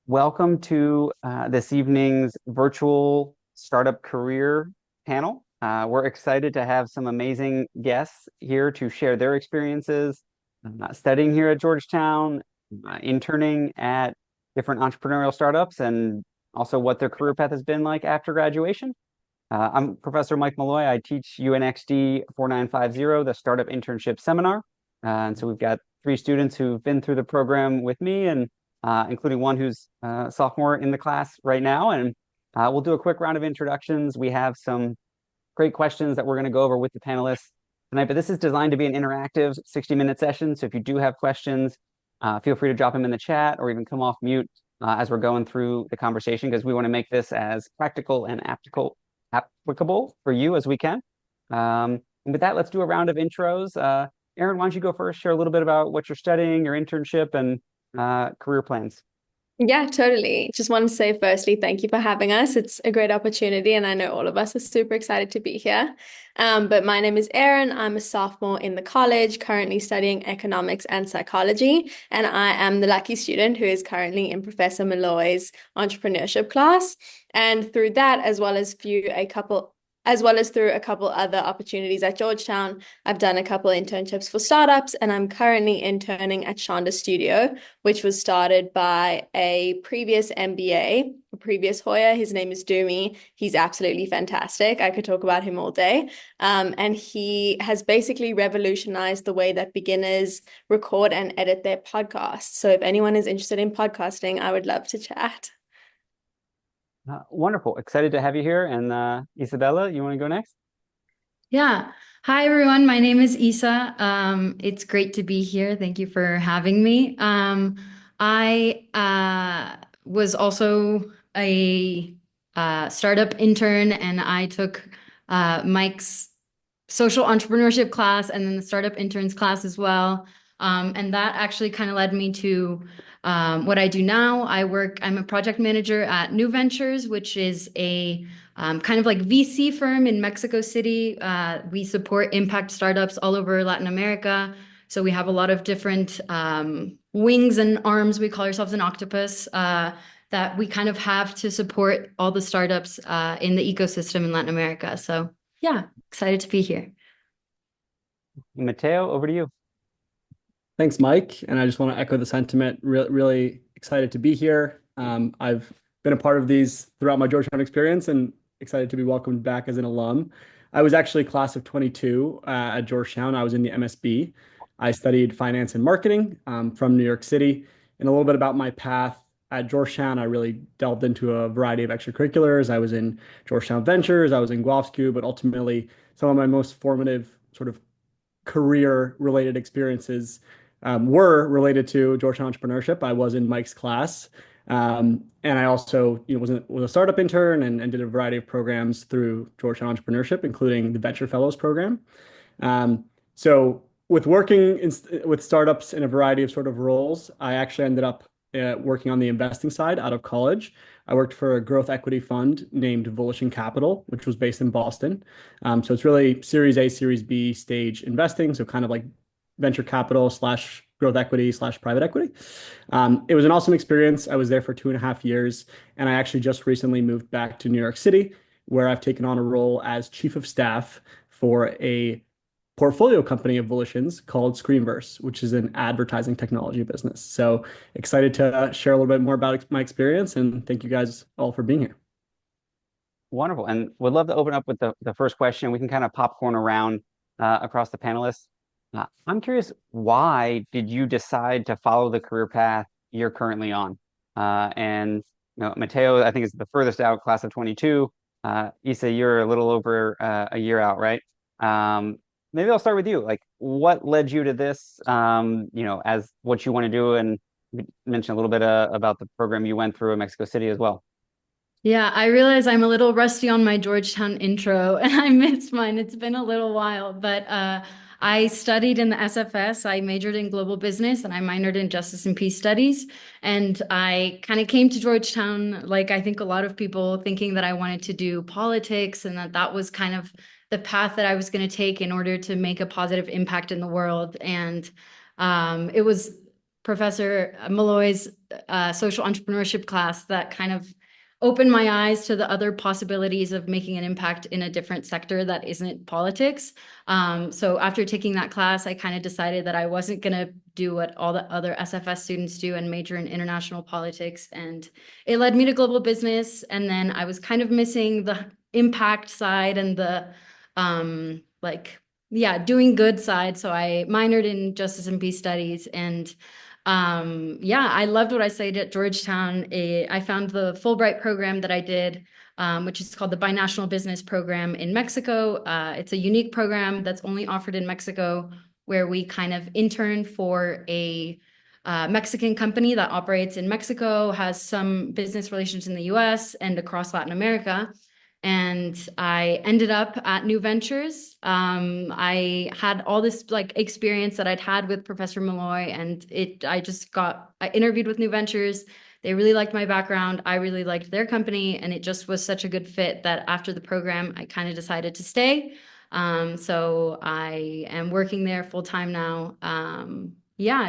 Welcome to this evening's virtual startup career panel. We're excited to have some amazing guests here to share their experiences studying here at Georgetown, interning at different entrepreneurial startups, and also what their career path has been like after graduation. I'm Professor Mike Malloy. I teach UNXD 4950, the Startup Internship Seminar. And so we've got three students who've been through the program with me, and including one who's a sophomore in the class right now. And we'll do a quick round of introductions. We have some great questions that we're going to go over with the panelists tonight, but this is designed to be an interactive 60-minute session. So if you do have questions, feel free to drop them in the chat or even come off mute as we're going through the conversation, because we want to make this as practical and applicable for you as we can. And with that, let's do a round of intros. Erin, why don't you go first? Share a little bit about what you're studying, your internship, and career plans. Yeah, totally. Just want to say firstly, thank you for having us. It's a great opportunity, and I know all of us are super excited to be here. But my name is Erin. I'm a sophomore in the college, currently studying economics and psychology, and I am the lucky student who is currently in Professor Malloy's entrepreneurship class. And through that, as well as through a couple other opportunities at Georgetown, I've done a couple internships for startups, and I'm currently interning at Shonda Studio, which was started by a previous MBA, a previous Hoya. His name is Doomy. He's absolutely fantastic. I could talk about him all day. And he has basically revolutionized the way that beginners record and edit their podcasts. So if anyone is interested in podcasting, I would love to chat. Wonderful. Excited to have you here. And Isabella, you want to go next? Yeah. Hi, everyone. My name is Isa. It's great to be here. Thank you for having me. I was also a startup intern, and I took Mike's social entrepreneurship class and then the startup interns class as well. And that actually kind of led me to what I do now. I'm a project manager at New Ventures, which is a kind of like VC firm in Mexico City. We support impact startups all over Latin America. So we have a lot of different wings and arms. We call ourselves an octopus that we kind of have to support all the startups in the ecosystem in Latin America. So yeah, excited to be here. Mateo, over to you. Thanks, Mike. And I just want to echo the sentiment. Really excited to be here. I've been a part of these throughout my Georgetown experience and excited to be welcomed back as an alum. I was actually class of 22 at Georgetown. I was in the MSB. I studied finance and marketing from New York City. And a little bit about my path at Georgetown, I really delved into a variety of extracurriculars. I was in Georgetown Ventures, I was in Guelph, but ultimately some of my most formative sort of career-related experiences were related to Georgetown Entrepreneurship. I was in Mike's class. And I also, was a startup intern and did a variety of programs through Georgetown Entrepreneurship, including the Venture Fellows program. So with working with startups in a variety of sort of roles, I actually ended up working on the investing side out of college. I worked for a growth equity fund named Volition Capital, which was based in Boston. So it's really Series A, Series B stage investing. So kind of like venture capital slash growth equity slash private equity. It was an awesome experience. I was there for 2.5 years, and I actually just recently moved back to New York City, where I've taken on a role as chief of staff for a portfolio company of Volition's called Screenverse, which is an advertising technology business. So excited to share a little bit more about my experience, and thank you guys all for being here. Wonderful. And would love to open up with the first question. We can kind of popcorn around across the panelists. I'm curious, why did you decide to follow the career path you're currently on? And Mateo, I think is the furthest out, class of 22. Issa, you're a little over a year out, right? Maybe I'll start with you. Like, what led you to this, as what you want to do? And mention a little bit about the program you went through in Mexico City as well. Yeah, I realize I'm a little rusty on my Georgetown intro and I missed mine. It's been a little while, but I studied in the SFS. I majored in global business and I minored in justice and peace studies. And I kind of came to Georgetown, like I think a lot of people, thinking that I wanted to do politics and that was kind of the path that I was going to take in order to make a positive impact in the world. And it was Professor Malloy's social entrepreneurship class that kind of opened my eyes to the other possibilities of making an impact in a different sector that isn't politics. So after taking that class, I kind of decided that I wasn't going to do what all the other SFS students do and major in international politics. And it led me to global business. And then I was kind of missing the impact side and the doing good side. So I minored in justice and peace studies. And I loved what I studied at Georgetown. I found the Fulbright program that I did, which is called the Binational Business Program in Mexico. It's a unique program that's only offered in Mexico, where we kind of intern for a Mexican company that operates in Mexico, has some business relations in the US and across Latin America. And I ended up at New Ventures. I had all this experience that I'd had with Professor Malloy, and I interviewed with New Ventures. They really liked my background. I really liked their company, and it just was such a good fit that after the program, I kind of decided to stay. So I am working there full time now.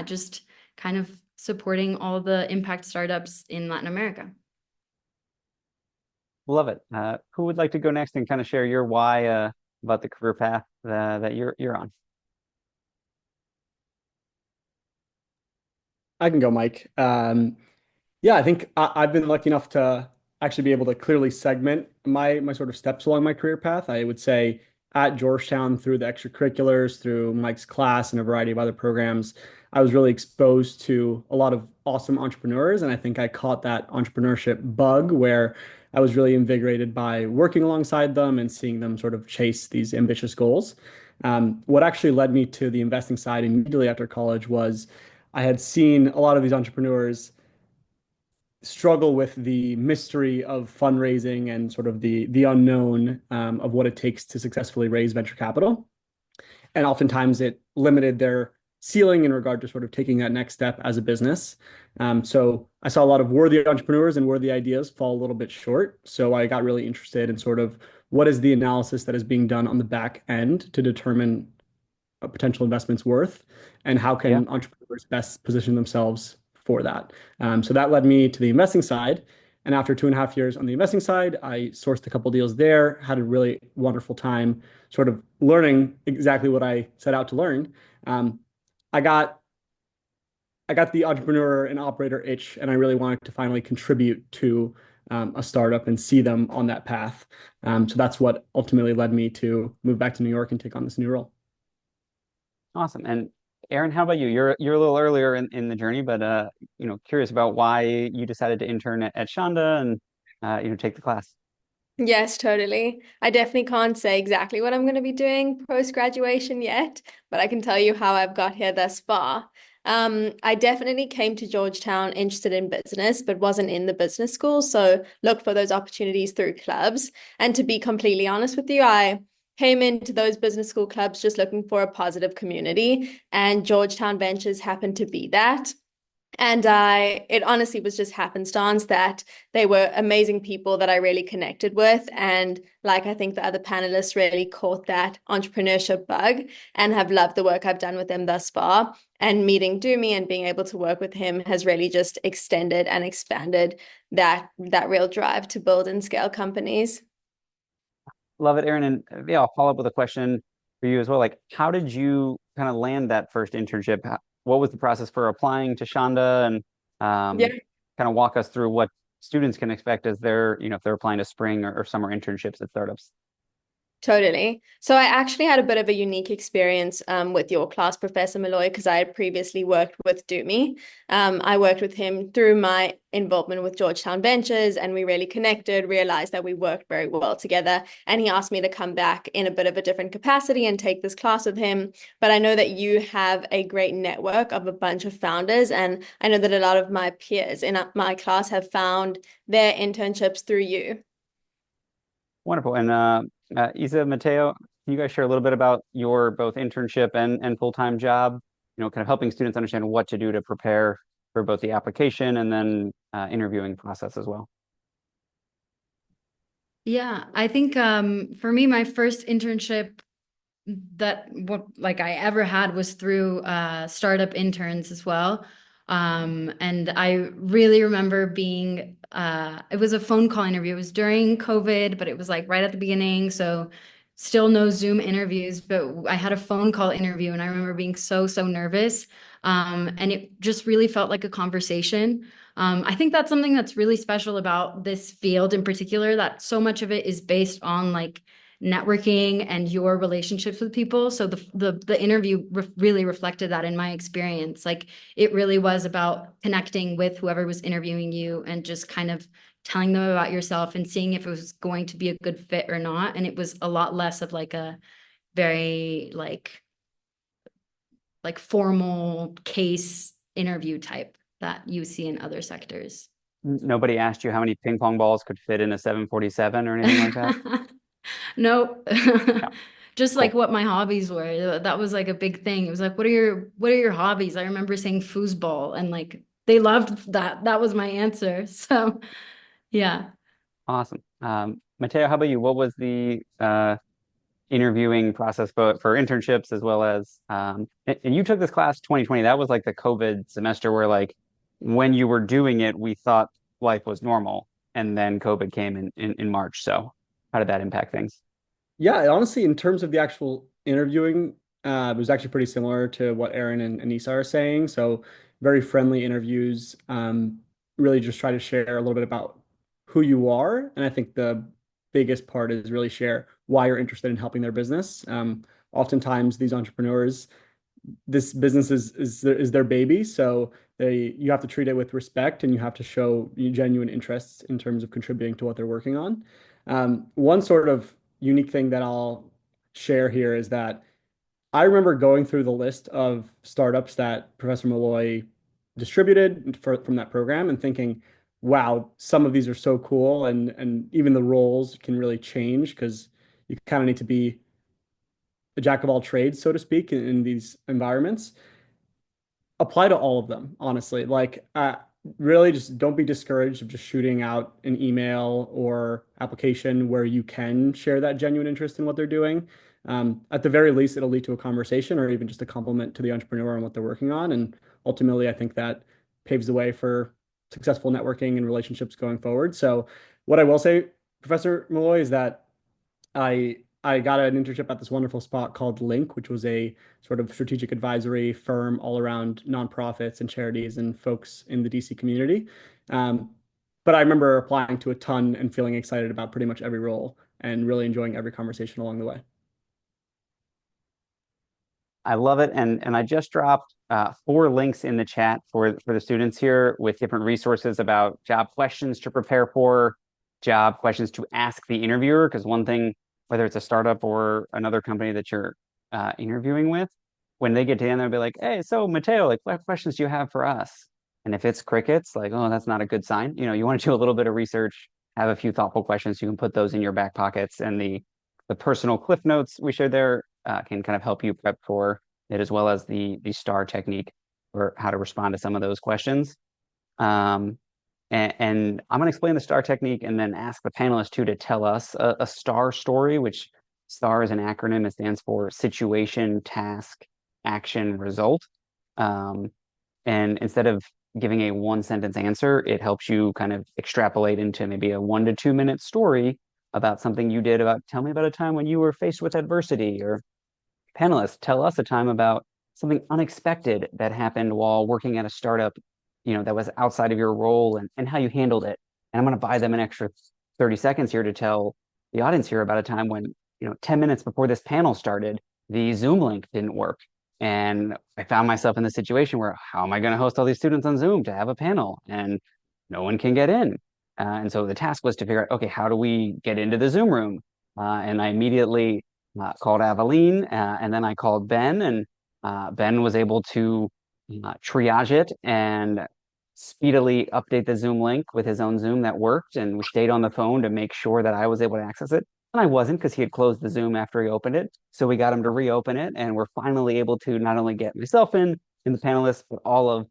Just kind of supporting all the impact startups in Latin America. Love it. Who would like to go next and kind of share your why about the career path that you're on? I can go, Mike. I think I've been lucky enough to actually be able to clearly segment my sort of steps along my career path. I would say at Georgetown, through the extracurriculars, through Mike's class and a variety of other programs, I was really exposed to a lot of awesome entrepreneurs. And I think I caught that entrepreneurship bug where I was really invigorated by working alongside them and seeing them sort of chase these ambitious goals. What actually led me to the investing side immediately after college was I had seen a lot of these entrepreneurs struggle with the mystery of fundraising and sort of the unknown of what it takes to successfully raise venture capital. And oftentimes it limited their ceiling in regard to sort of taking that next step as a business. So I saw a lot of worthy entrepreneurs and worthy ideas fall a little bit short. So I got really interested in sort of what is the analysis that is being done on the back end to determine a potential investment's worth, and how Yeah. can entrepreneurs best position themselves for that. So that led me to the investing side. And after 2.5 years on the investing side, I sourced a couple deals there, had a really wonderful time sort of learning exactly what I set out to learn. I got the entrepreneur and operator itch, and I really wanted to finally contribute to a startup and see them on that path. So that's what ultimately led me to move back to New York and take on this new role. Awesome. And Aaron, how about you? You're a little earlier in the journey, but curious about why you decided to intern at Shonda and take the class. Yes, totally. I definitely can't say exactly what I'm going to be doing post-graduation yet, but I can tell you how I've got here thus far. I definitely came to Georgetown interested in business, but wasn't in the business school. So look for those opportunities through clubs. And to be completely honest with you, I came into those business school clubs just looking for a positive community, and Georgetown Ventures happened to be that. And it honestly was just happenstance that they were amazing people that I really connected with. And like, I think the other panelists really caught that entrepreneurship bug and have loved the work I've done with them thus far. And meeting Doomy and being able to work with him has really just extended and expanded that real drive to build and scale companies. Love it, Aaron. And I'll follow up with a question for you as well. Like, how did you kind of land that first internship? What was the process for applying to Shonda, and Yeah. kind of walk us through what students can expect as they're, if they're applying to spring or summer internships at startups? Totally. So I actually had a bit of a unique experience with your class, Professor Malloy, because I had previously worked with Doomy. I worked with him through my involvement with Georgetown Ventures, and we really connected, realized that we worked very well together. And he asked me to come back in a bit of a different capacity and take this class with him. But I know that you have a great network of a bunch of founders, and I know that a lot of my peers in my class have found their internships through you. Wonderful. And Isa, Mateo, can you guys share a little bit about your both internship and full-time job, kind of helping students understand what to do to prepare for both the application and then interviewing process as well? Yeah, I think for me, my first internship I ever had was through startup interns as well. And I really remember being, it was a phone call interview. It was during COVID, but it was like right at the beginning. So still no Zoom interviews, but I had a phone call interview and I remember being so, so nervous. And it just really felt like a conversation. I think that's something that's really special about this field in particular, that so much of it is based on like networking and your relationships with people. So the interview really reflected that in my experience. Like it really was about connecting with whoever was interviewing you and just kind of telling them about yourself and seeing if it was going to be a good fit or not. And it was a lot less of like a very like formal case interview type that you see in other sectors. Nobody asked you how many ping pong balls could fit in a 747 or anything like that? Nope. Yeah, Just like cool. what my hobbies were. That was like a big thing. It was like, what are your hobbies? I remember saying foosball and like they loved that. That was my answer. So yeah. Awesome. Mateo, how about you? What was the interviewing process for internships as well as and you took this class 2020. That was like the COVID semester where like when you were doing it, we thought life was normal, and then COVID came in March. So how did that impact things? Yeah, honestly, in terms of the actual interviewing, it was actually pretty similar to what Aaron and Isa are saying. So very friendly interviews. Really just try to share a little bit about who you are. And I think the biggest part is really share why you're interested in helping their business. Oftentimes these entrepreneurs, this business is their baby, so you have to treat it with respect and you have to show genuine interests in terms of contributing to what they're working on. One sort of unique thing that I'll share here is that I remember going through the list of startups that Professor Malloy distributed from that program and thinking, wow, some of these are so cool, and even the roles can really change because you kind of need to be a jack of all trades, so to speak, in these environments. Apply to all of them, honestly. Like, really just don't be discouraged of just shooting out an email or application where you can share that genuine interest in what they're doing. At the very least, it'll lead to a conversation or even just a compliment to the entrepreneur and what they're working on. And ultimately, I think that paves the way for successful networking and relationships going forward. So, what I will say, Professor Malloy, is that I got an internship at this wonderful spot called Link, which was a sort of strategic advisory firm all around nonprofits and charities and folks in the DC community. Um, but I remember applying to a ton and feeling excited about pretty much every role and really enjoying every conversation along the way. I love it, and I just dropped 4 links in the chat for the students here with different resources about job questions to prepare for, job questions to ask the interviewer. Because one thing, whether it's a startup or another company that you're interviewing with, when they get to the end, they'll be like, "Hey, so Mateo, like, what questions do you have for us?" And if it's crickets, like, oh, that's not a good sign. You want to do a little bit of research, have a few thoughtful questions. You can put those in your back pockets, and the personal cliff notes we shared there can kind of help you prep for it, as well as the STAR technique for how to respond to some of those questions. Um, and I'm going to explain the STAR technique and then ask the panelists too to tell us a STAR story, which STAR is an acronym. It stands for situation, task, action, result. Um, and instead of giving a 1 sentence answer, it helps you kind of extrapolate into maybe a 1 to 2 minute story about something you did. About, tell me about a time when you were faced with adversity, or panelists, tell us a time about something unexpected that happened while working at a startup, that was outside of your role, and how you handled it. And I'm going to buy them an extra 30 seconds here to tell the audience here about a time when, 10 minutes before this panel started, the Zoom link didn't work. And I found myself in the situation where, how am I going to host all these students on Zoom to have a panel? And no one can get in. And so the task was to figure out, okay, how do we get into the Zoom room? And I immediately called Aveline, and then I called Ben, and Ben was able to triage it and speedily update the Zoom link with his own Zoom that worked, and we stayed on the phone to make sure that I was able to access it. And I wasn't, because he had closed the Zoom after he opened it. So we got him to reopen it, and we're finally able to not only get myself in the panelists, but all of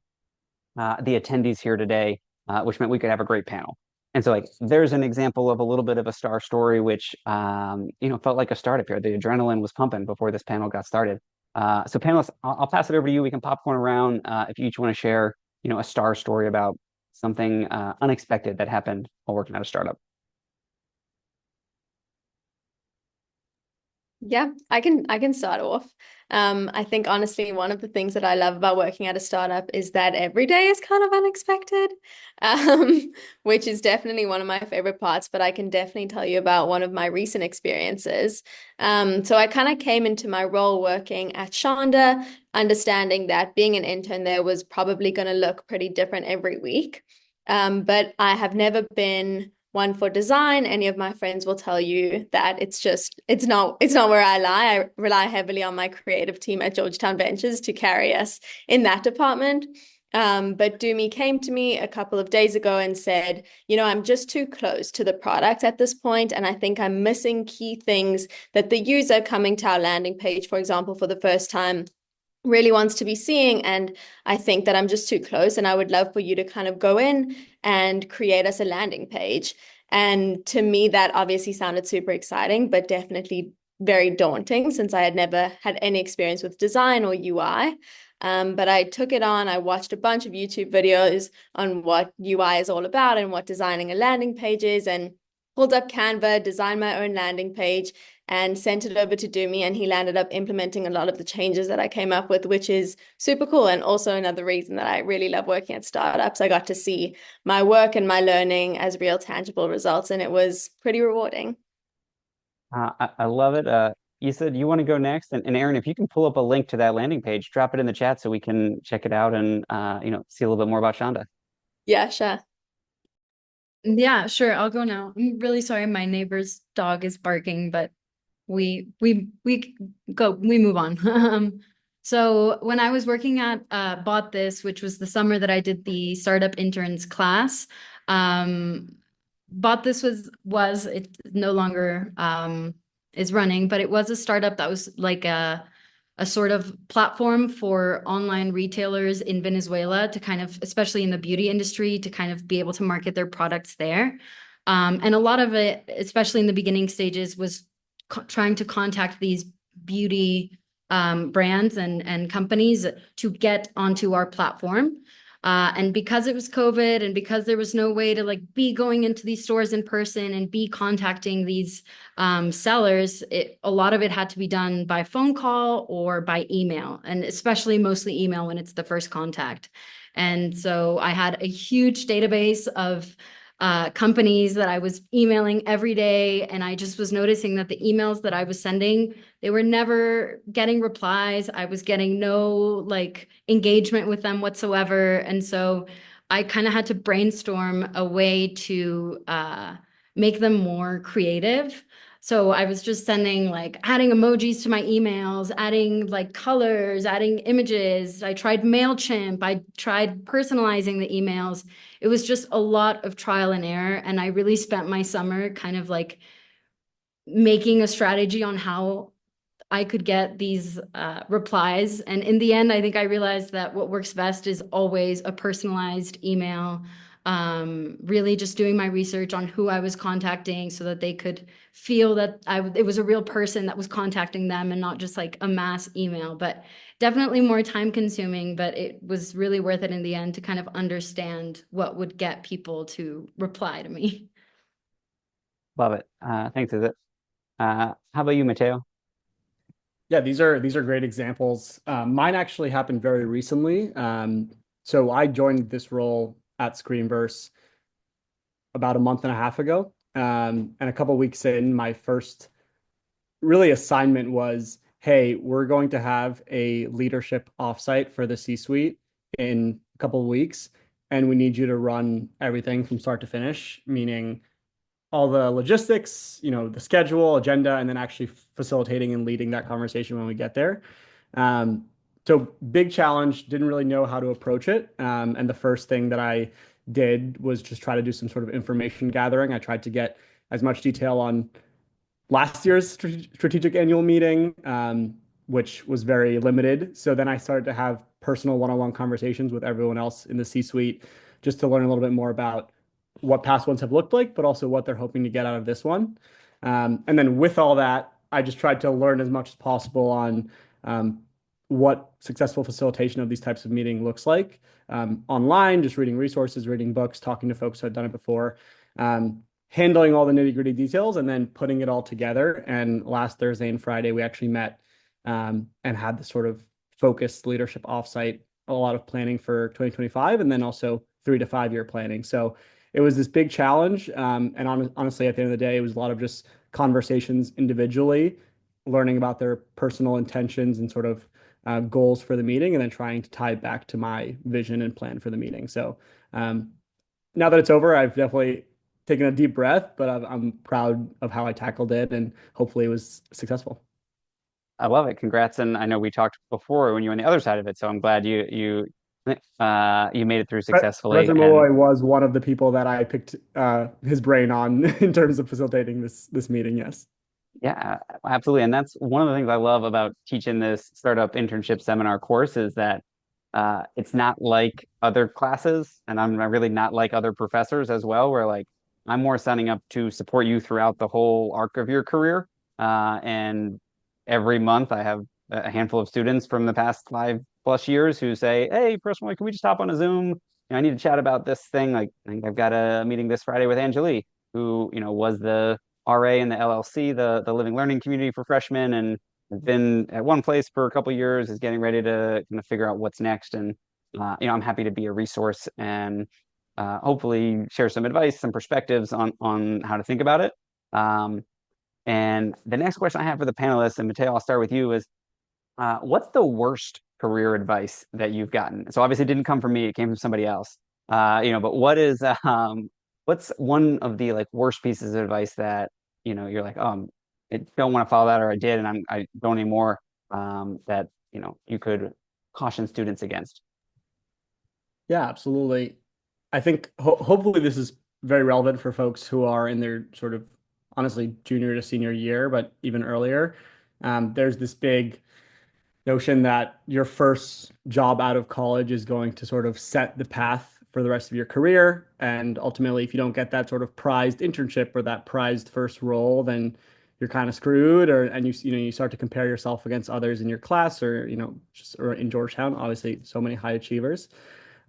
the attendees here today, which meant we could have a great panel. And so, like, there's an example of a little bit of a STAR story, which felt like a startup here. The adrenaline was pumping before this panel got started. So panelists, I'll pass it over to you. We can popcorn around if you each want to share a star story about something unexpected that happened while working at a startup. Yeah, I can start off. I think honestly, one of the things that I love about working at a startup is that every day is kind of unexpected, which is definitely one of my favorite parts. But I can definitely tell you about one of my recent experiences. So I kind of came into my role working at Shonda, understanding that being an intern there was probably going to look pretty different every week. But I have never been one for design. Any of my friends will tell you that it's not where I lie. I rely heavily on my creative team at Georgetown Ventures to carry us in that department. But Doomy came to me a couple of days ago and said, I'm just too close to the product at this point, and I think I'm missing key things that the user coming to our landing page, for example, for the first time really wants to be seeing. And I think that I'm just too close, and I would love for you to kind of go in and create us a landing page. And to me, that obviously sounded super exciting, but definitely very daunting since I had never had any experience with design or UI. But I took it on. I watched a bunch of YouTube videos on what UI is all about and what designing a landing page is, and pulled up Canva, designed my own landing page, and sent it over to Doomy, and he landed up implementing a lot of the changes that I came up with, which is super cool. And also another reason that I really love working at startups. I got to see my work and my learning as real tangible results, and it was pretty rewarding. I love it. Issa, do you want to go next? And Aaron, if you can pull up a link to that landing page, drop it in the chat so we can check it out and see a little bit more about Shonda. Yeah, sure. Yeah, sure. I'll go now. I'm really sorry. My neighbor's dog is barking, but we move on. So when I was working at Bought This, which was the summer that I did the startup interns class, Bought This was it no longer is running, but it was a startup that was like a sort of platform for online retailers in Venezuela to kind of, especially in the beauty industry, to kind of be able to market their products there. And a lot of it, especially in the beginning stages, was trying to contact these beauty brands and companies to get onto our platform. And because it was COVID and because there was no way to be going into these stores in person and be contacting these sellers, a lot of it had to be done by phone call or by email, and especially mostly email when it's the first contact. And so I had a huge database of companies that I was emailing every day. And I just was noticing that the emails that I was sending, they were never getting replies. I was getting no engagement with them whatsoever. And so I kind of had to brainstorm a way to make them more creative. So I was just sending adding emojis to my emails, adding colors, adding images. I tried MailChimp. I tried personalizing the emails. It was just a lot of trial and error. And I really spent my summer kind of making a strategy on how I could get these replies. And in the end, I think I realized that what works best is always a personalized email. Really just doing my research on who I was contacting so that they could feel that it was a real person that was contacting them and not just a mass email. But definitely more time consuming, but it was really worth it in the end to kind of understand what would get people to reply to me. Love it. Thanks, Issa. How about you, Mateo? Yeah, these are great examples. Mine actually happened very recently. So I joined this role at Screenverse about a month and a half ago. And a couple of weeks in, my first really assignment was, hey, we're going to have a leadership offsite for the C-suite in a couple of weeks, and we need you to run everything from start to finish, meaning all the logistics, the schedule, agenda, and then actually facilitating and leading that conversation when we get there. So big challenge, didn't really know how to approach it. And the first thing that I did was just try to do some sort of information gathering. I tried to get as much detail on last year's strategic annual meeting, which was very limited. So then I started to have personal one-on-one conversations with everyone else in the C-suite just to learn a little bit more about what past ones have looked like, but also what they're hoping to get out of this one. And then with all that, I just tried to learn as much as possible on what successful facilitation of these types of meeting looks like, online, just reading resources, reading books, talking to folks who had done it before, handling all the nitty-gritty details, and then putting it all together. And last Thursday and Friday, we actually met and had this sort of focused leadership offsite, a lot of planning for 2025, and then also 3 to 5 year planning. So it was this big challenge. And honestly, at the end of the day, it was a lot of just conversations individually, learning about their personal intentions and sort of goals for the meeting, and then trying to tie it back to my vision and plan for the meeting. So now that it's over, I've definitely taken a deep breath, but I'm proud of how I tackled it, and hopefully it was successful. I love it. Congrats. And I know we talked before when you were on the other side of it, so I'm glad you made it through successfully. President And Malloy was one of the people that I picked his brain on in terms of facilitating this meeting. Yes. yeah, absolutely. And that's one of the things I love about teaching this startup internship seminar course is that it's not like other classes, and I'm really not like other professors as well, where like I'm more signing up to support you throughout the whole arc of your career. And every month I have a handful of students from the past 5+ years who say, "Hey, personally, can we just hop on a Zoom? I need to chat about this thing. Like, I think I've got a meeting this Friday with Angelique, who was the RA in the LLC, the Living Learning Community for freshmen, and has been at one place for a couple of years, is getting ready to kind of figure out what's next. And I'm happy to be a resource and hopefully share some advice, some perspectives on how to think about it. And the next question I have for the panelists, and Mateo, I'll start with you, is what's the worst career advice that you've gotten? So obviously it didn't come from me, it came from somebody else. But what's one of the like worst pieces of advice that you're like, I don't want to follow that, or I did and I don't anymore, that you could caution students against? Yeah, absolutely. I think hopefully this is very relevant for folks who are in their sort of honestly junior to senior year, but even earlier. There's this big notion that your first job out of college is going to sort of set the path for the rest of your career. And ultimately, if you don't get that sort of prized internship or that prized first role, then you're kind of screwed. And you start to compare yourself against others in your class, or or in Georgetown, obviously so many high achievers.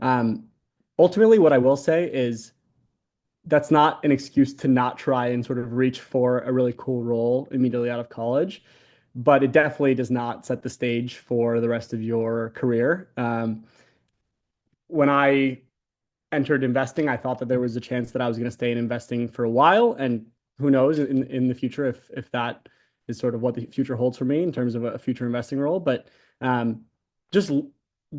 Um, Ultimately, what I will say is that's not an excuse to not try and sort of reach for a really cool role immediately out of college, but it definitely does not set the stage for the rest of your career. When I entered investing, I thought that there was a chance that I was going to stay in investing for a while, and who knows in the future if that is sort of what the future holds for me in terms of a future investing role. But just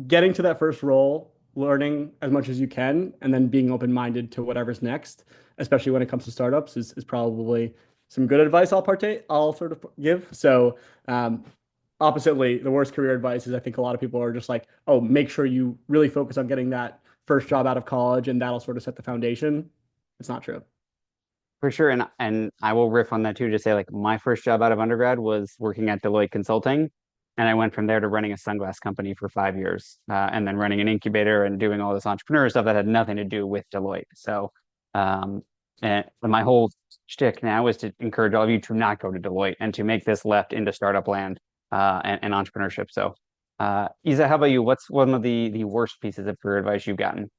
getting to that first role, learning as much as you can, and then being open-minded to whatever's next, especially when it comes to startups, is probably some good advice I'll sort of give. So oppositely, the worst career advice is I think a lot of people are just like, oh, make sure you really focus on getting that first job out of college and that'll sort of set the foundation. It's not true. For sure. And I will riff on that too, to say like my first job out of undergrad was working at Deloitte Consulting. And I went from there to running a sunglass company for 5 years, and then running an incubator and doing all this entrepreneur stuff that had nothing to do with Deloitte. So, and my whole shtick now is to encourage all of you to not go to Deloitte and to make this left into startup land, and entrepreneurship. So, Isa, how about you? What's one of the worst pieces of career advice you've gotten?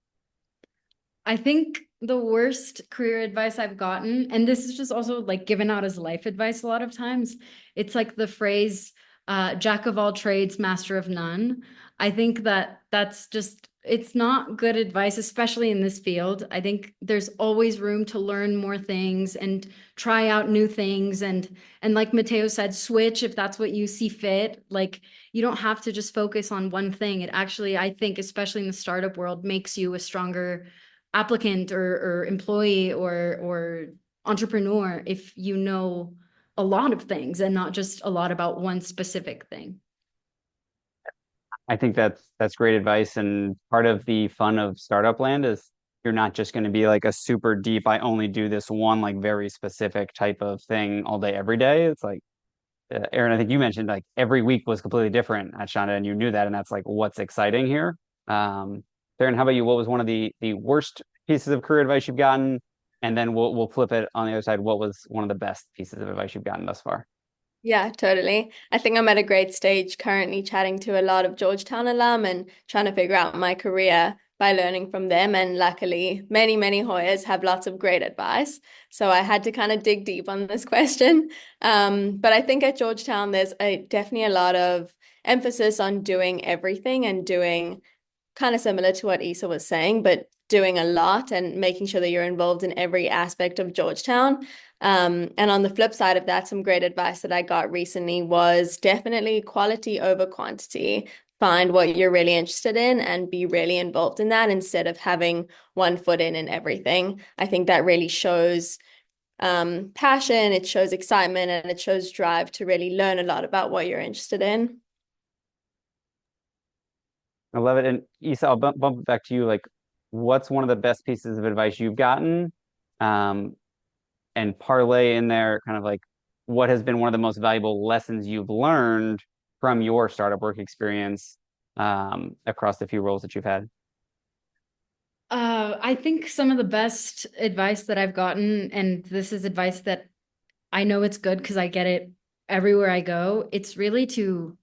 I think the worst career advice I've gotten, and this is just also like given out as life advice a lot of times, it's like the phrase, jack of all trades, master of none. I think that's just, it's not good advice, especially in this field. I think there's always room to learn more things and try out new things. And like Mateo said, switch if that's what you see fit. Like you don't have to just focus on one thing. It actually, I think, especially in the startup world, makes you a stronger applicant or employee or entrepreneur if you know a lot of things and not just a lot about one specific thing. I think that's great advice. And part of the fun of startup land is you're not just going to be like a super deep, I only do this one like very specific type of thing all day, every day. It's like, Aaron, I think you mentioned like every week was completely different at Shonda, and you knew that. And that's like what's exciting here. Aaron, how about you? What was one of the worst pieces of career advice you've gotten? And then we'll flip it on the other side. What was one of the best pieces of advice you've gotten thus far? Yeah, totally. I think I'm at a great stage currently chatting to a lot of Georgetown alum and trying to figure out my career by learning from them. And luckily, many Hoyas have lots of great advice. So I had to kind of dig deep on this question. But I think at Georgetown, there's definitely a lot of emphasis on doing everything and doing kind of similar to what Issa was saying, but doing a lot and making sure that you're involved in every aspect of Georgetown. And on the flip side of that, some great advice that I got recently was definitely quality over quantity. Find what you're really interested in and be really involved in that instead of having one foot in everything. I think that really shows passion, it shows excitement, and it shows drive to really learn a lot about what you're interested in. I love it. And Issa, I'll bump it back to you. Like, what's one of the best pieces of advice you've gotten? Um, and parlay in there kind of like what has been one of the most valuable lessons you've learned from your startup work experience across the few roles that you've had? I think some of the best advice that I've gotten, and this is advice that I know it's good because I get it everywhere I go, it's really to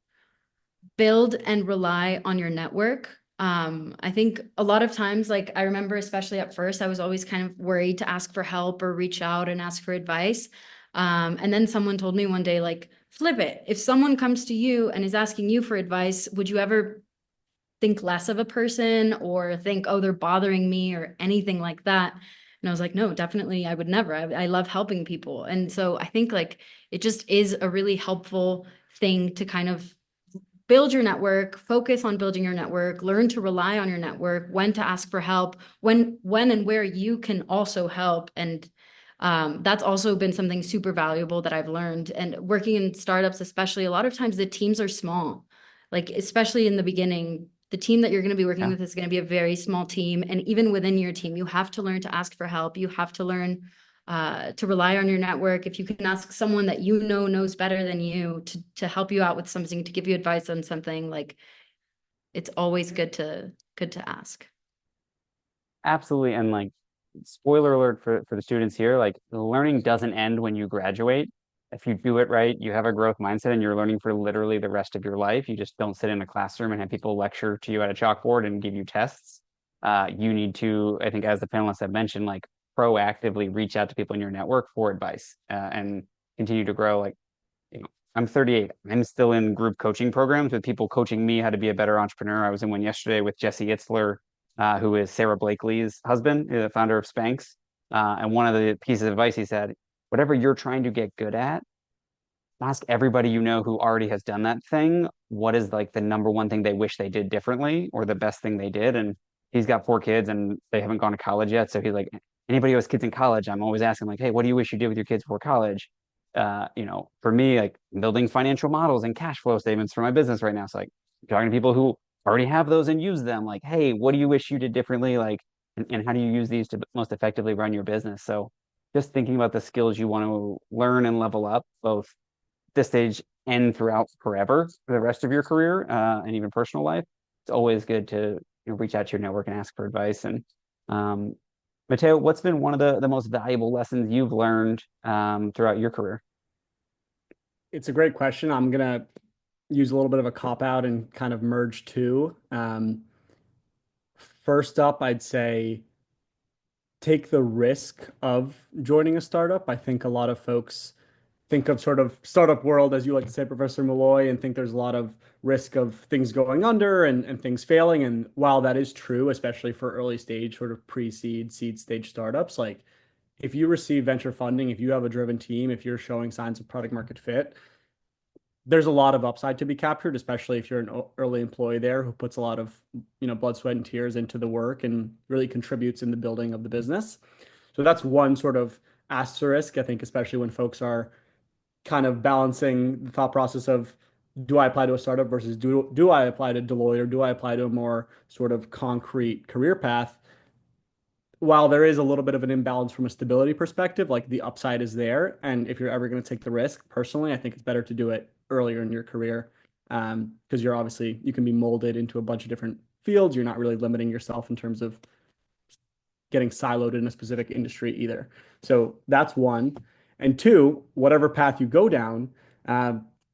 build and rely on your network. I think a lot of times, like I remember, especially at first, I was always kind of worried to ask for help or reach out and ask for advice. And then someone told me one day, like, flip it. If someone comes to you and is asking you for advice, would you ever think less of a person or think, oh, they're bothering me or anything like that? And I was like, no, definitely, I would never. I love helping people. And so I think like it just is a really helpful thing to kind of build your network, focus on building your network, learn to rely on your network, when to ask for help, when and where you can also help. And that's also been something super valuable that I've learned. And working in startups, especially, a lot of times the teams are small, like especially in the beginning. The team that you're going to be working Yeah. with is going to be a very small team. And even within your team, you have to learn to ask for help. You have to learn to rely on your network. If you can ask someone that you know knows better than you to help you out with something, to give you advice on something, like it's always good to ask. Absolutely. And like, spoiler alert for the students here, like the learning doesn't end when you graduate. If you do it right, you have a growth mindset and you're learning for literally the rest of your life. You just don't sit in a classroom and have people lecture to you at a chalkboard and give you tests. You need to, I think, as the panelists have mentioned, like proactively reach out to people in your network for advice and continue to grow. Like, you know, I'm 38. I'm still in group coaching programs with people coaching me how to be a better entrepreneur. I was in one yesterday with Jesse Itzler, who is Sarah Blakely's husband, the founder of Spanx. And one of the pieces of advice he said, whatever you're trying to get good at, ask everybody you know who already has done that thing, what is like the number one thing they wish they did differently or the best thing they did. And he's got 4 kids and they haven't gone to college yet. So he's like, anybody who has kids in college, I'm always asking like, hey, what do you wish you did with your kids before college? For me, like building financial models and cash flow statements for my business right now. So like talking to people who already have those and use them, like, hey, what do you wish you did differently? Like, and how do you use these to most effectively run your business? So just thinking about the skills you want to learn and level up, both this stage and throughout forever for the rest of your career and even personal life. It's always good to reach out to your network and ask for advice. And um, Mateo, what's been one of the most valuable lessons you've learned throughout your career? It's a great question. I'm gonna use a little bit of a cop out and kind of merge two. First up, I'd say take the risk of joining a startup. I think a lot of folks think of sort of startup world, as you like to say, Professor Malloy, and think there's a lot of risk of things going under and things failing. And while that is true, especially for early stage, sort of pre-seed, seed stage startups, like if you receive venture funding, if you have a driven team, if you're showing signs of product market fit, there's a lot of upside to be captured, especially if you're an early employee there who puts a lot of, blood, sweat, and tears into the work and really contributes in the building of the business. So that's one sort of asterisk, I think, especially when folks are kind of balancing the thought process of do I apply to a startup versus do I apply to Deloitte or do I apply to a more sort of concrete career path? While there is a little bit of an imbalance from a stability perspective, like the upside is there. And if you're ever going to take the risk, personally, I think it's better to do it earlier in your career because you're obviously, you can be molded into a bunch of different fields. You're not really limiting yourself in terms of getting siloed in a specific industry either. So that's one. And two, whatever path you go down,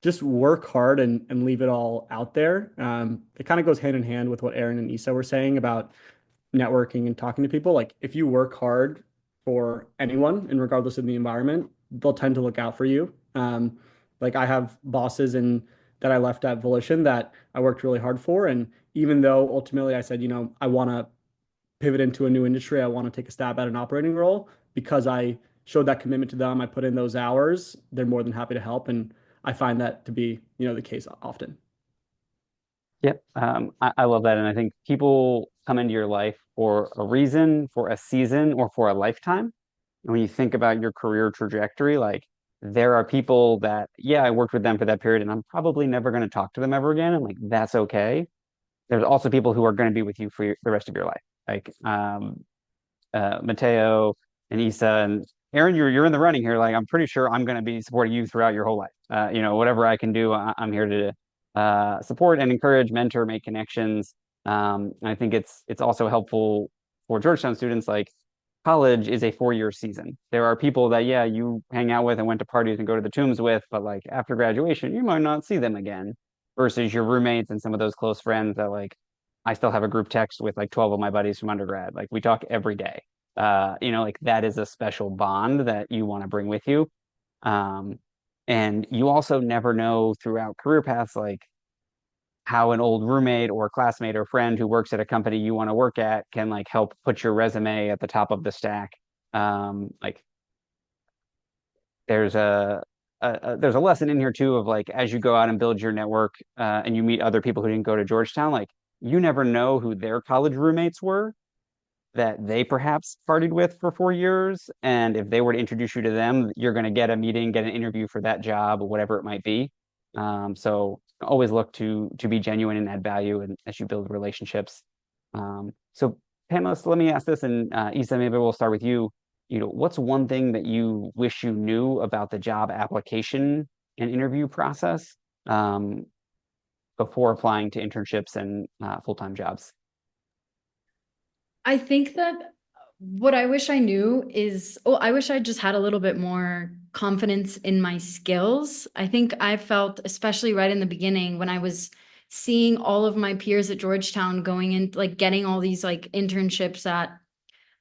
Just work hard and leave it all out there. It kind of goes hand in hand with what Aaron and Isa were saying about networking and talking to people. Like if you work hard for anyone and regardless of the environment, they'll tend to look out for you. Like I have bosses and that I left at Volition that I worked really hard for. And even though ultimately I said, I want to pivot into a new industry, I want to take a stab at an operating role because I showed that commitment to them. I put in those hours. They're more than happy to help. And I find that to be, the case often. Yep. I love that. And I think people come into your life for a reason, for a season, or for a lifetime. And when you think about your career trajectory, like there are people that, yeah, I worked with them for that period and I'm probably never going to talk to them ever again. And like, that's okay. There's also people who are going to be with you for the rest of your life. Like Mateo and Isa and Aaron, you're in the running here. Like I'm pretty sure I'm going to be supporting you throughout your whole life. Whatever I can do, I'm here to support and encourage, mentor, make connections. And I think it's also helpful for Georgetown students. Like college is a 4-year season. There are people that yeah you hang out with and went to parties and go to the tombs with, but like after graduation, you might not see them again. Versus your roommates and some of those close friends that like I still have a group text with like 12 of my buddies from undergrad. Like we talk every day. Like that is a special bond that you want to bring with you. Um, and you also never know throughout career paths, like how an old roommate or classmate or friend who works at a company you want to work at can like help put your resume at the top of the stack. Like there's there's a lesson in here too of like as you go out and build your network and you meet other people who didn't go to Georgetown, like you never know who their college roommates were that they perhaps partied with for 4 years. And if they were to introduce you to them, you're going to get a meeting, get an interview for that job, or whatever it might be. So always look to be genuine and add value and as you build relationships. So panelists, let me ask this, and Isa, maybe we'll start with you. What's one thing that you wish you knew about the job application and interview process before applying to internships and full-time jobs? I think that what I wish I knew is, I wish I just had a little bit more confidence in my skills. I think I felt, especially right in the beginning, when I was seeing all of my peers at Georgetown going in, like getting all these like internships at,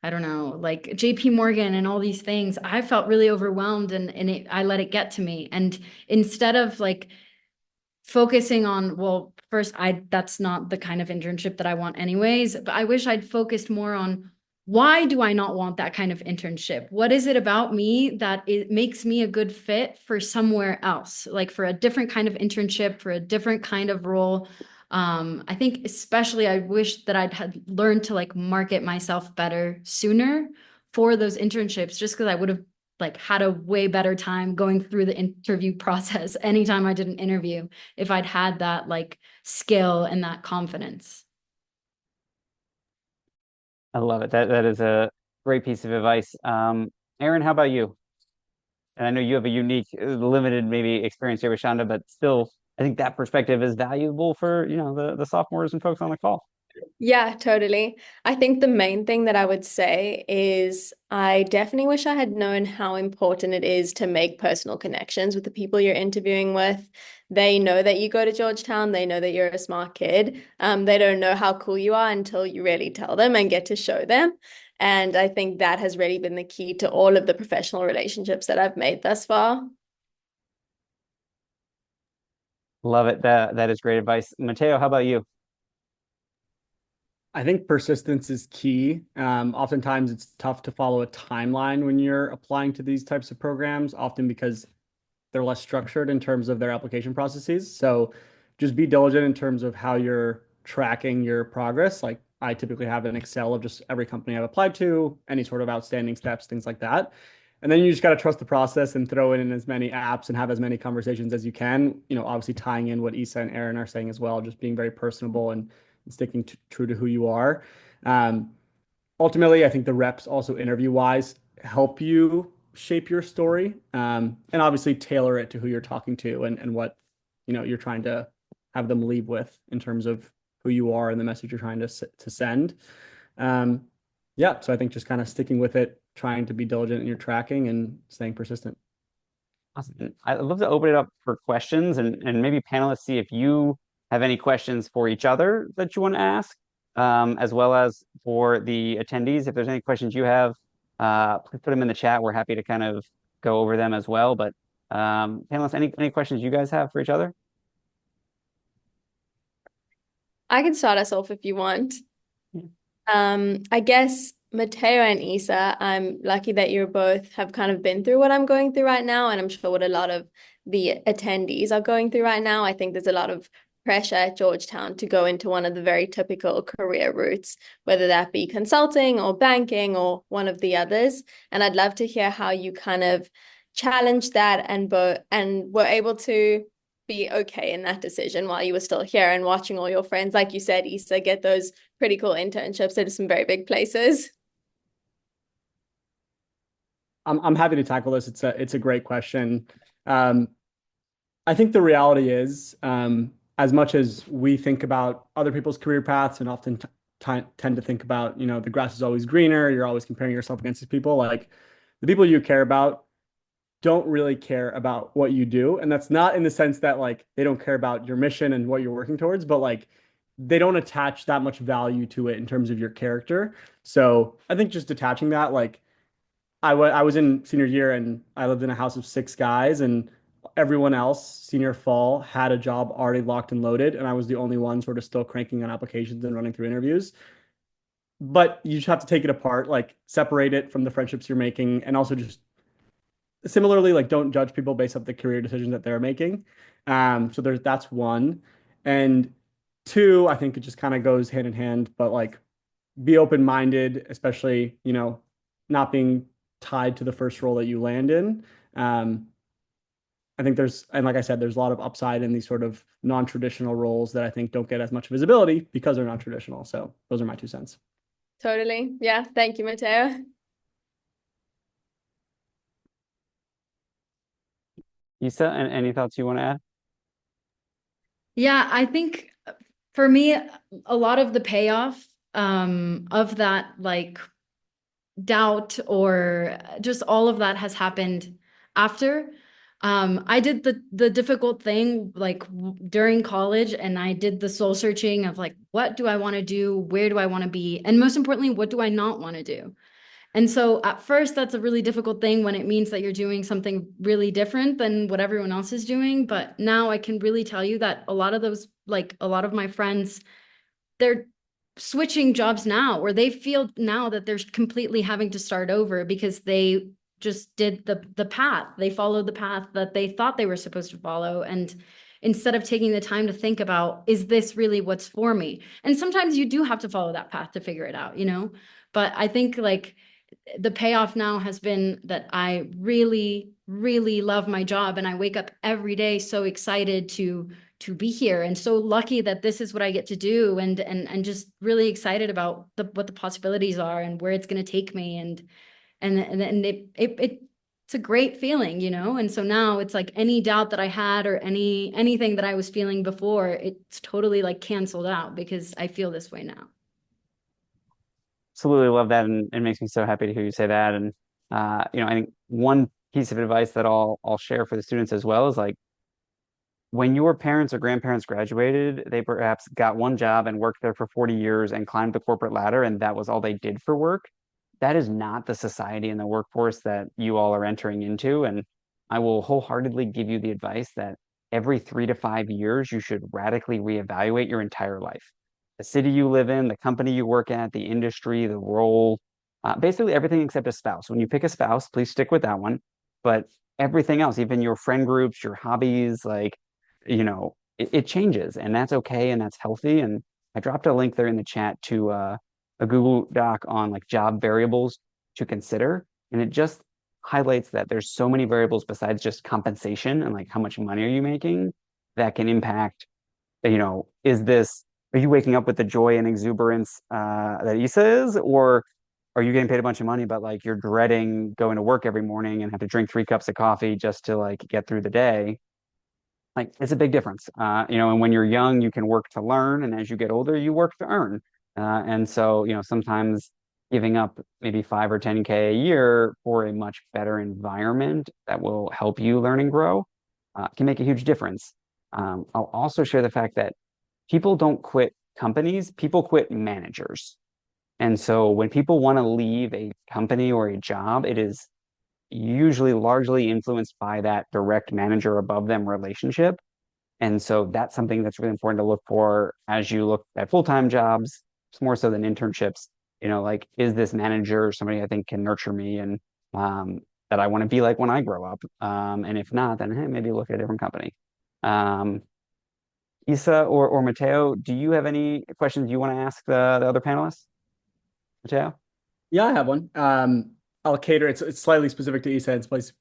I don't know, like JP Morgan and all these things, I felt really overwhelmed and I let it get to me. And instead of like focusing on, well, first, that's not the kind of internship that I want anyways, but I wish I'd focused more on why do I not want that kind of internship? What is it about me that it makes me a good fit for somewhere else, like for a different kind of internship, for a different kind of role? I think especially I wish that I'd had learned to like market myself better sooner for those internships, just because I would have like had a way better time going through the interview process anytime I did an interview if I'd had that like skill and that confidence. I love it. That is a great piece of advice. Aaron, how about you? And I know you have a unique, limited maybe experience here with Shonda, but still, I think that perspective is valuable for the sophomores and folks on the call. Yeah, totally. I think the main thing that I would say is I definitely wish I had known how important it is to make personal connections with the people you're interviewing with. They know that you go to Georgetown, they know that you're a smart kid. They don't know how cool you are until you really tell them and get to show them. And I think that has really been the key to all of the professional relationships that I've made thus far. Love it. That is great advice. Mateo, how about you? I think persistence is key. Oftentimes it's tough to follow a timeline when you're applying to these types of programs, often because they're less structured in terms of their application processes. So just be diligent in terms of how you're tracking your progress. Like I typically have an Excel of just every company I've applied to, any sort of outstanding steps, things like that. And then you just got to trust the process and throw in as many apps and have as many conversations as you can. Obviously tying in what Isa and Aaron are saying as well, just being very personable and sticking true to who you are. Um, Ultimately, I think the reps also interview wise help you shape your story, and obviously tailor it to who you're talking to and what you're trying to have them leave with in terms of who you are and the message you're trying to send. Yeah, so I think just kind of sticking with it, trying to be diligent in your tracking and staying persistent. Awesome. I'd love to open it up for questions and maybe panelists see if you have any questions for each other that you want to ask, as well as for the attendees. If there's any questions you have, please put them in the chat. We're happy to kind of go over them as well. But panelists, any questions you guys have for each other? I can start us off if you want. Yeah. I guess Mateo and Isa, I'm lucky that you both have kind of been through what I'm going through right now, and I'm sure what a lot of the attendees are going through right now. I think there's a lot of pressure at Georgetown to go into one of the very typical career routes, whether that be consulting or banking or one of the others. And I'd love to hear how you kind of challenged that and were able to be okay in that decision while you were still here and watching all your friends, like you said, Isa, get those pretty cool internships at some very big places. I'm happy to tackle this. It's a great question. I think the reality is, as much as we think about other people's career paths and often tend to think about, the grass is always greener, you're always comparing yourself against these people, like the people you care about don't really care about what you do. And that's not in the sense that like they don't care about your mission and what you're working towards, but like they don't attach that much value to it in terms of your character. So I think just detaching that, like I was in senior year and I lived in a house of 6 guys, and everyone else senior fall had a job already locked and loaded, and I was the only one sort of still cranking on applications and running through interviews. But you just have to take it apart, like separate it from the friendships you're making, and also just similarly, like don't judge people based off the career decisions that they're making. So that's one. And two, I think it just kind of goes hand in hand, but like be open-minded, especially, not being tied to the first role that you land in. I think and like I said, there's a lot of upside in these sort of non-traditional roles that I think don't get as much visibility because they're non-traditional. So those are my 2 cents. Totally. Yeah. Thank you, Mateo. Isa, any thoughts you want to add? Yeah, I think for me, a lot of the payoff of that like doubt or just all of that has happened after. I did the difficult thing like during college, and I did the soul searching of like, what do I want to do? Where do I want to be? And most importantly, what do I not want to do? And so at first, that's a really difficult thing when it means that you're doing something really different than what everyone else is doing. But now I can really tell you that a lot of those, like a lot of my friends, they're switching jobs now, or they feel now that they're completely having to start over because they just did the path. They followed the path that they thought they were supposed to follow. And instead of taking the time to think about, is this really what's for me? And sometimes you do have to follow that path to figure it out, But I think like the payoff now has been that I really, really love my job, and I wake up every day so excited to be here and so lucky that this is what I get to do, and just really excited about what the possibilities are and where it's going to take me, and it's a great feeling, And so now it's like any doubt that I had or anything that I was feeling before, it's totally like canceled out because I feel this way now. Absolutely love that, and it makes me so happy to hear you say that. And I think one piece of advice that I'll share for the students as well is like when your parents or grandparents graduated, they perhaps got one job and worked there for 40 years and climbed the corporate ladder, and that was all they did for work. That is not the society and the workforce that you all are entering into. And I will wholeheartedly give you the advice that every 3 to 5 years, you should radically reevaluate your entire life. The city you live in, the company you work at, the industry, the role, basically everything except a spouse. When you pick a spouse, please stick with that one. But everything else, even your friend groups, your hobbies, like it changes, and that's okay and that's healthy. And I dropped a link there in the chat to a Google Doc on like job variables to consider. And it just highlights that there's so many variables besides just compensation and like how much money are you making that can impact, are you waking up with the joy and exuberance that Isa is, or are you getting paid a bunch of money, but like you're dreading going to work every morning and have to drink 3 cups of coffee just to like get through the day? Like it's a big difference. And when you're young, you can work to learn, and as you get older, you work to earn. And so, sometimes giving up maybe 5 or 10K a year for a much better environment that will help you learn and grow can make a huge difference. I'll also share the fact that people don't quit companies, people quit managers. And so when people want to leave a company or a job, it is usually largely influenced by that direct manager above them relationship. And so that's something that's really important to look for as you look at full-time jobs. It's more so than internships. Like, is this manager somebody I think can nurture me and that I want to be like when I grow up? And if not, then hey, maybe look at a different company. Um, Isa or Mateo, do you have any questions you want to ask the other panelists? Mateo? Yeah, I have one. I'll cater. It's slightly specific to Isa. It's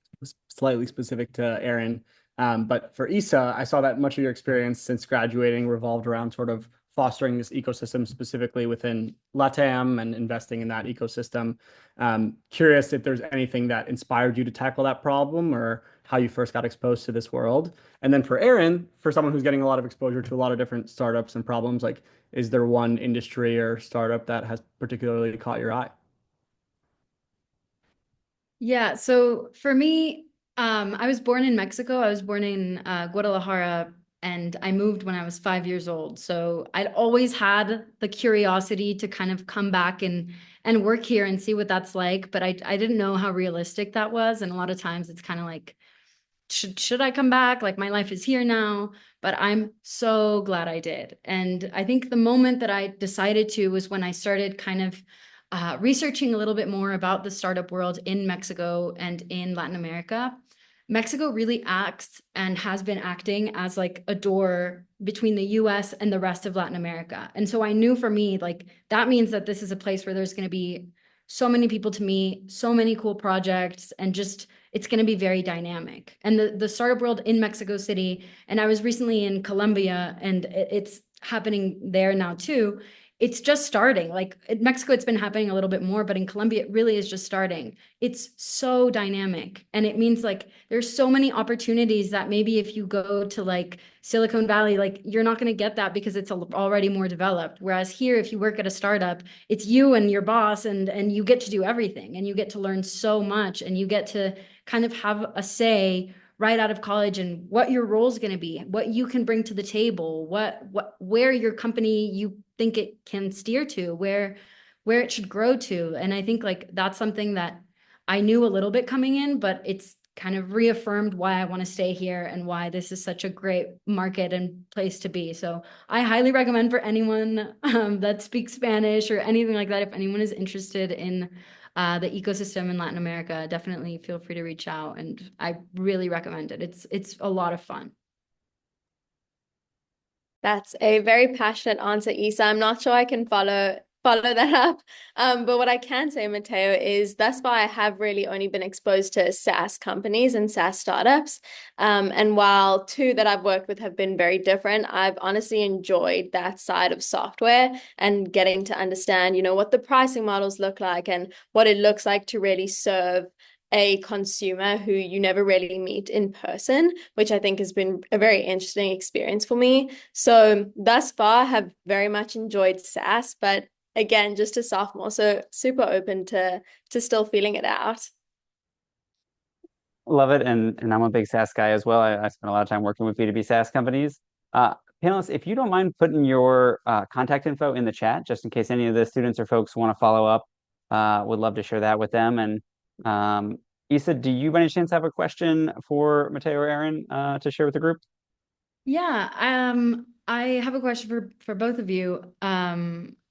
slightly specific to Aaron. But for Isa, I saw that much of your experience since graduating revolved around sort of fostering this ecosystem specifically within LATAM and investing in that ecosystem. Curious if there's anything that inspired you to tackle that problem or how you first got exposed to this world. And then for Aaron, for someone who's getting a lot of exposure to a lot of different startups and problems, like, is there one industry or startup that has particularly caught your eye? Yeah, so for me, I was born in Mexico. I was born in Guadalajara, and I moved when I was 5 years old. So I'd always had the curiosity to kind of come back and work here and see what that's like. But I didn't know how realistic that was. And a lot of times it's kind of like, should I come back? Like, my life is here now. But I'm so glad I did. And I think the moment that I decided to was when I started kind of researching a little bit more about the startup world in Mexico and in Latin America. Mexico really acts and has been acting as like a door between the US and the rest of Latin America. And so I knew for me, like, that means that this is a place where there's going to be so many people to meet, so many cool projects, and just it's going to be very dynamic. And the startup world in Mexico City, and I was recently in Colombia, and it's happening there now too. It's just starting. Like, in Mexico, it's been happening a little bit more, but in Colombia, it really is just starting. It's so dynamic. And it means like there's so many opportunities that maybe if you go to like Silicon Valley, like, you're not going to get that because it's already more developed. Whereas here, if you work at a startup, it's you and your boss, and you get to do everything, and you get to learn so much, and you get to kind of have a say right out of college and what your role is going to be, what you can bring to the table, where your company you think it can steer to, where it should grow to. And I think like that's something that I knew a little bit coming in, but it's kind of reaffirmed why I want to stay here and why this is such a great market and place to be. So I highly recommend for anyone that speaks Spanish or anything like that, if anyone is interested in the ecosystem in Latin America, definitely feel free to reach out. And I really recommend it. It's a lot of fun. That's a very passionate answer, Isa. I'm not sure I can follow that up. But what I can say, Matteo, is thus far I have really only been exposed to SaaS companies and SaaS startups. And while two that I've worked with have been very different, I've honestly enjoyed that side of software and getting to understand, what the pricing models look like and what it looks like to really serve a consumer who you never really meet in person, which I think has been a very interesting experience for me. So thus far, have very much enjoyed SaaS, but again, just a sophomore, so super open to still feeling it out. Love it. And I'm a big SaaS guy as well. I spent a lot of time working with B2B SaaS companies. Panelists, if you don't mind putting your contact info in the chat, just in case any of the students or folks want to follow up, would love to share that with them. And Isa, do you by any chance have a question for Mateo or Aaron to share with the group? Yeah, I have a question for both of you.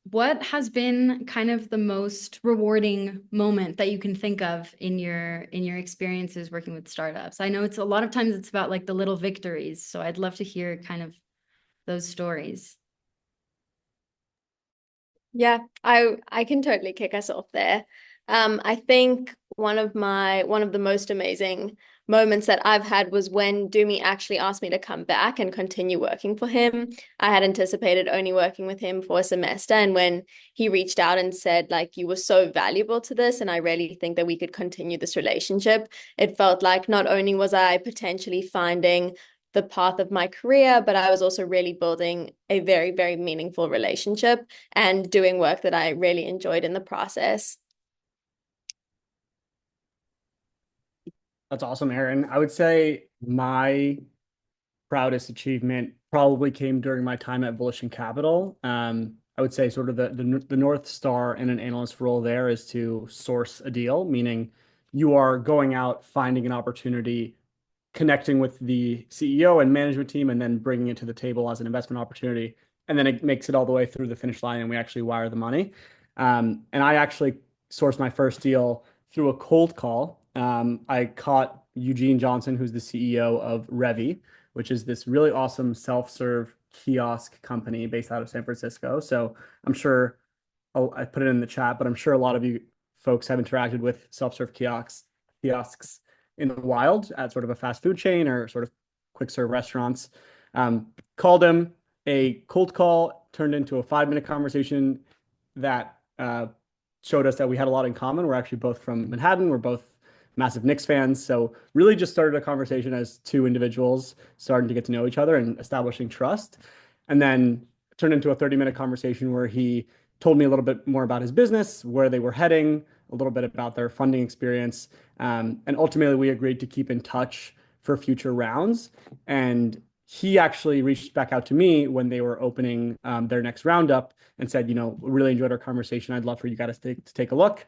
What has been kind of the most rewarding moment that you can think of in your experiences working with startups? I know it's a lot of times it's about like the little victories, so I'd love to hear kind of those stories. Yeah, I can totally kick us off there. I think one of the most amazing moments that I've had was when Doomy actually asked me to come back and continue working for him. I had anticipated only working with him for a semester, and when he reached out and said, like, you were so valuable to this, and I really think that we could continue this relationship, it felt like not only was I potentially finding the path of my career, but I was also really building a very, very meaningful relationship and doing work that I really enjoyed in the process. That's awesome, Aaron. I would say my proudest achievement probably came during my time at Volition Capital. I would say sort of the North Star in an analyst role there is to source a deal, meaning you are going out, finding an opportunity, connecting with the CEO and management team, and then bringing it to the table as an investment opportunity. And then it makes it all the way through the finish line and we actually wire the money. And I actually sourced my first deal through a cold call. I caught Eugene Johnson, who's the CEO of Revy, which is this really awesome self-serve kiosk company based out of San Francisco. So I'm sure I put it in the chat, but I'm sure a lot of you folks have interacted with self-serve kiosks in the wild at sort of a fast food chain or sort of quick serve restaurants. Called him. A cold call turned into a 5-minute conversation that showed us that we had a lot in common. We're actually both from Manhattan. We're both massive Knicks fans. So really just started a conversation as two individuals starting to get to know each other and establishing trust. And then turned into a 30-minute conversation where he told me a little bit more about his business, where they were heading, a little bit about their funding experience. And ultimately, we agreed to keep in touch for future rounds. And he actually reached back out to me when they were opening their next roundup and said, really enjoyed our conversation. I'd love for you guys to take a look.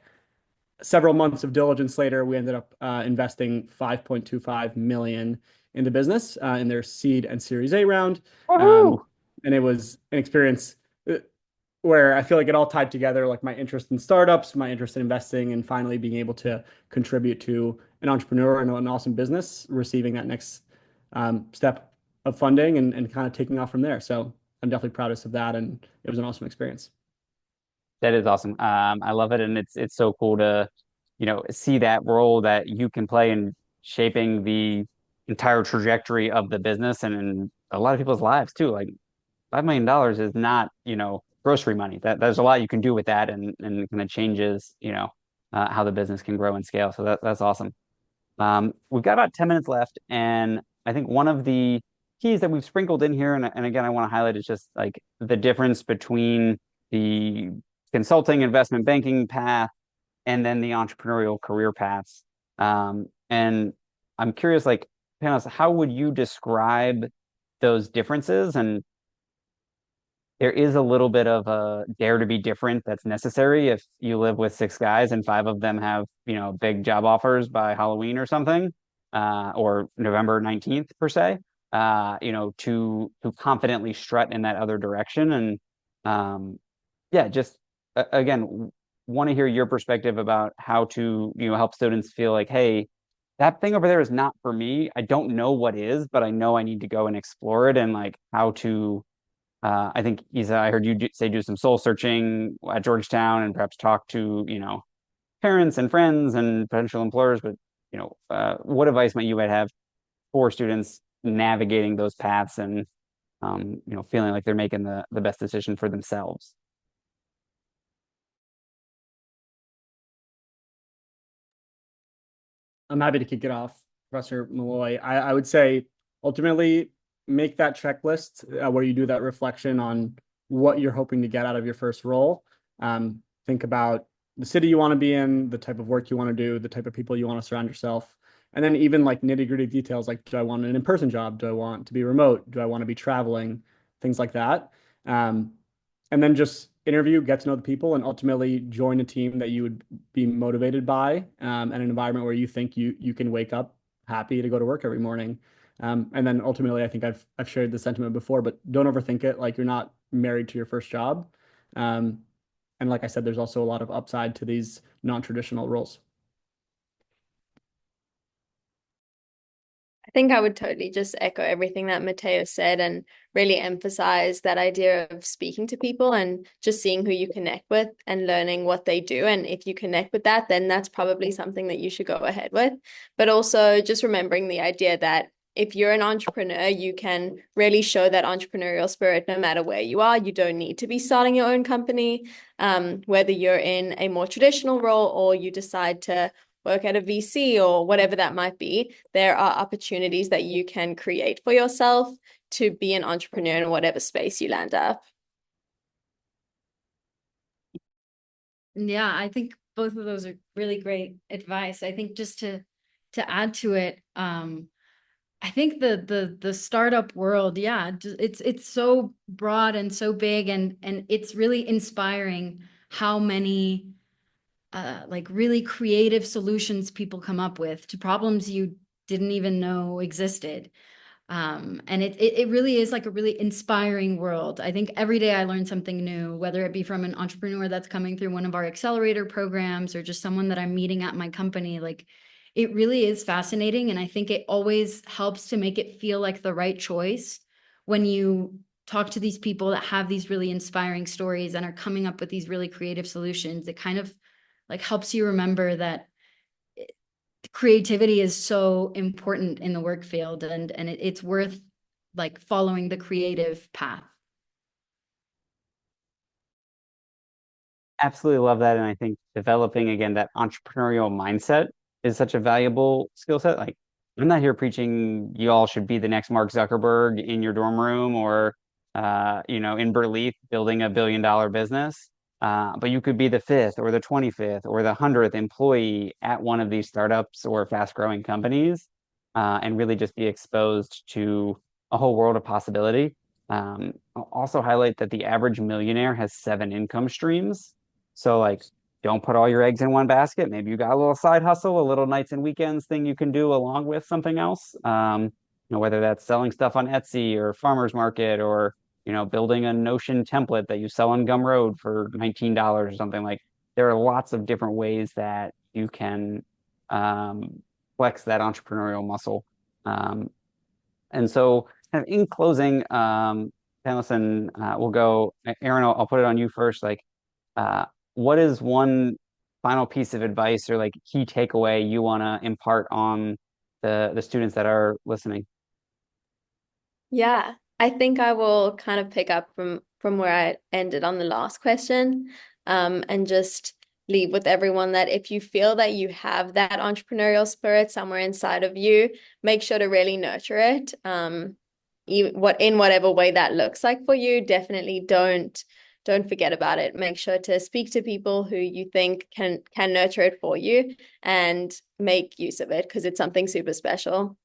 Several months of diligence later, we ended up investing $5.25 million in the business in their seed and Series A round. And it was an experience where I feel like it all tied together, like my interest in startups, my interest in investing, and finally being able to contribute to an entrepreneur and an awesome business, receiving that next step of funding and kind of taking off from there. So I'm definitely proudest of that, and it was an awesome experience. That is awesome. I love it, and it's so cool to, see that role that you can play in shaping the entire trajectory of the business and in a lot of people's lives too. Like $5 million is not, grocery money. There's a lot you can do with that, and kind of changes, how the business can grow and scale. So that's awesome. We've got about 10 minutes left, and I think one of the keys that we've sprinkled in here, and again, I want to highlight is just like the difference between the consulting investment banking path and then the entrepreneurial career paths. And I'm curious, like, Panos, how would you describe those differences? And there is a little bit of a dare to be different that's necessary if you live with 6 guys and 5 of them have, big job offers by Halloween or something, or November 19th per se, to confidently strut in that other direction. And yeah, just again, want to hear your perspective about how to, help students feel like, hey, that thing over there is not for me. I don't know what is, but I know I need to go and explore it, and like how to I think, Isa, I heard you say do some soul searching at Georgetown and perhaps talk to, parents and friends and potential employers. But, what advice might you have for students navigating those paths and, feeling like they're making the best decision for themselves? I'm happy to kick it off, Professor Malloy. I would say ultimately make that checklist where you do that reflection on what you're hoping to get out of your first role. Think about the city you want to be in, the type of work you want to do, the type of people you want to surround yourself. And then even like nitty-gritty details, like, do I want an in-person job? Do I want to be remote? Do I want to be traveling? Things like that. And then just interview, get to know the people, and ultimately join a team that you would be motivated by, and an environment where you think you can wake up happy to go to work every morning. And then ultimately, I think I've shared the sentiment before, but don't overthink it. Like, you're not married to your first job. And like I said, there's also a lot of upside to these non-traditional roles. I think I would totally just echo everything that Matteo said and really emphasize that idea of speaking to people and just seeing who you connect with and learning what they do. And if you connect with that, then that's probably something that you should go ahead with. But also just remembering the idea that if you're an entrepreneur, you can really show that entrepreneurial spirit no matter where you are. You don't need to be starting your own company, whether you're in a more traditional role or you decide to work at a VC or whatever that might be, there are opportunities that you can create for yourself to be an entrepreneur in whatever space you land up. Yeah, I think both of those are really great advice. I think just to add to it, I think the startup world, yeah, it's so broad and so big, and it's really inspiring how many like really creative solutions people come up with to problems you didn't even know existed. And it really is like a really inspiring world. I think every day I learn something new, whether it be from an entrepreneur that's coming through one of our accelerator programs or just someone that I'm meeting at my company. Like, it really is fascinating. And I think it always helps to make it feel like the right choice when you talk to these people that have these really inspiring stories and are coming up with these really creative solutions. It kind of like helps you remember that creativity is so important in the work field, and it's worth like following the creative path. Absolutely love that. And I think developing again that entrepreneurial mindset is such a valuable skill set. Like, I'm not here preaching you all should be the next Mark Zuckerberg in your dorm room or in Berlin building $1 billion business. But you could be the fifth or the 25th or the 100th employee at one of these startups or fast growing companies, and really just be exposed to a whole world of possibility. I'll also highlight that the average millionaire has 7 income streams. So like, don't put all your eggs in one basket. Maybe you got a little side hustle, a little nights and weekends thing you can do along with something else. Whether that's selling stuff on Etsy or farmers market or, building a Notion template that you sell on Gumroad for $19 or something. Like, there are lots of different ways that you can flex that entrepreneurial muscle. And so kind of in closing, panelists, and we'll go, Aaron, I'll put it on you first. Like, what is one final piece of advice or like key takeaway you want to impart on the students that are listening? Yeah, I think I will kind of pick up from where I ended on the last question, and just leave with everyone that if you feel that you have that entrepreneurial spirit somewhere inside of you, make sure to really nurture it. In whatever way that looks like for you, definitely don't forget about it. Make sure to speak to people who you think can nurture it for you and make use of it because it's something super special.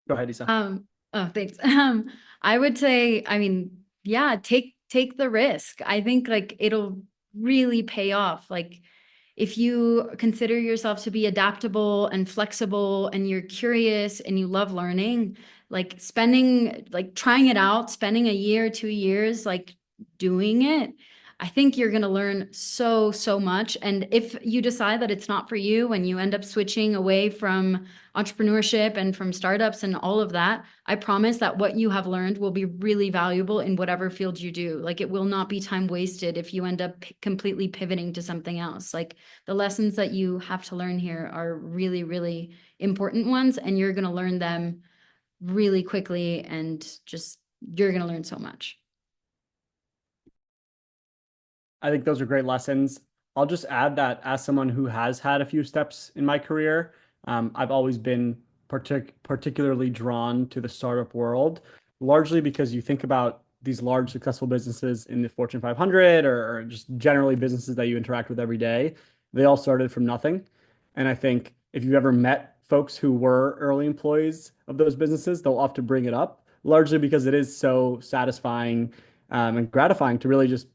Go ahead, Isa. Oh, thanks. I would say, I mean, yeah, take the risk. I think like it'll really pay off. Like, if you consider yourself to be adaptable and flexible and you're curious and you love learning, like trying it out, spending a year, 2 years, like doing it, I think you're going to learn so, so much. And if you decide that it's not for you and you end up switching away from entrepreneurship and from startups and all of that, I promise that what you have learned will be really valuable in whatever field you do. Like, it will not be time wasted if you end up completely pivoting to something else. Like, the lessons that you have to learn here are really, really important ones, and you're going to learn them really quickly, and just you're going to learn so much. I think those are great lessons. I'll just add that as someone who has had a few steps in my career, I've always been particularly drawn to the startup world, largely because you think about these large successful businesses in the Fortune 500 or just generally businesses that you interact with every day. They all started from nothing. And I think if you've ever met folks who were early employees of those businesses, they'll often bring it up, largely because it is so satisfying and gratifying to really just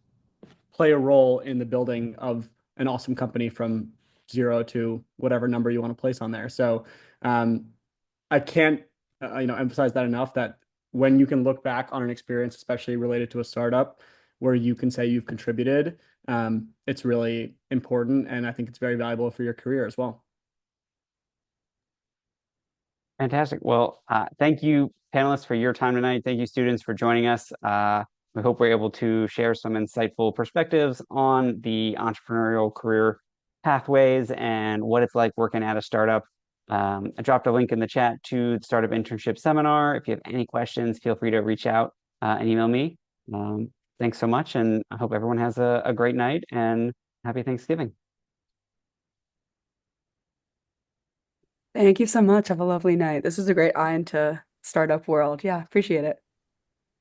play a role in the building of an awesome company from zero to whatever number you want to place on there. So I can't emphasize that enough, that when you can look back on an experience, especially related to a startup, where you can say you've contributed, it's really important, and I think it's very valuable for your career as well. Fantastic. Well, thank you, panelists, for your time tonight. Thank you, students, for joining us. We hope we're able to share some insightful perspectives on the entrepreneurial career pathways and what it's like working at a startup. I dropped a link in the chat to the Startup Internship Seminar. If you have any questions, feel free to reach out and email me. Thanks so much, and I hope everyone has a great night and happy Thanksgiving. Thank you so much. Have a lovely night. This is a great eye into startup world. Yeah, appreciate it.